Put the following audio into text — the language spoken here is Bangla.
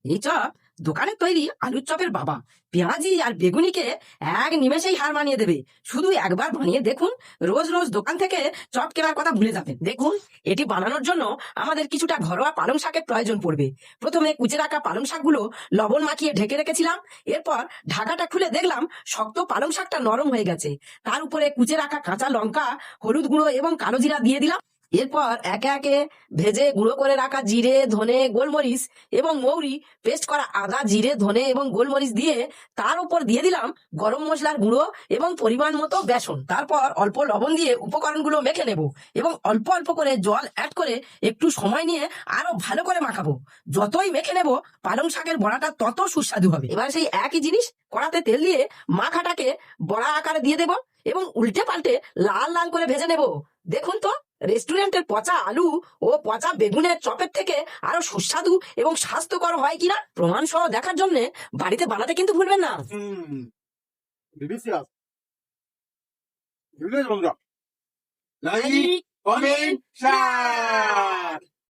এই চপ দোকানে তৈরি আলুর চপের বাবা। পেঁয়াজি আর বেগুনিকে এক নিমেষেই হার মানিয়ে দেবে। শুধু একবার বানিয়ে দেখুন, রোজ রোজ দোকান থেকে চপ কেনার কথা ভুলে যাবেন। দেখুন, এটি বানানোর জন্য আমাদের কিছুটা ঘরোয়া পালং শাকের প্রয়োজন পড়বে। প্রথমে কুচে রাখা পালং শাকগুলো লবণ মাখিয়ে ঢেকে রেখেছিলাম। এরপর ঢাকাটা খুলে দেখলাম শক্ত পালং শাকটা নরম হয়ে গেছে। তার উপরে কুচে রাখা কাঁচা লঙ্কা, হলুদ গুঁড়ো এবং কালো জিরা দিয়ে দিলাম। এরপর একে একে ভেজে গুঁড়ো করে রাখা জিরে, ধনে, গোলমরিচ এবং মৌরি, পেস্ট করা আদা, জিরে, ধনে এবং গোলমরিচ দিয়ে তার উপর দিয়ে দিলাম গরম মশলার গুঁড়ো এবং পরিমাণ মতো বেসন। তারপর অল্প লবণ দিয়ে উপকরণগুলো মেখে নেব এবং অল্প অল্প করে জল অ্যাড করে একটু সময় নিয়ে আরো ভালো করে মাখাবো। যতই মেখে নেব পালং শাকের বড়াটা তত সুস্বাদু হবে। এবার সেই একই জিনিস কড়াতে তেল দিয়ে মাখাটাকে বড়া আকারে দিয়ে দেব এবং উল্টে পাল্টে লাল লাল করে ভেজে নেব। দেখুন তো, রেস্টুরেন্টের পচা আলু ও পচা বেগুনের চপের থেকে আরো সুস্বাদু এবং স্বাস্থ্যকর হয় কিনা প্রমাণ সহ দেখার জন্য বাড়িতে বানাতে কিন্তু ভুলবেন না। Delicious. Delicious. Like, comment, share.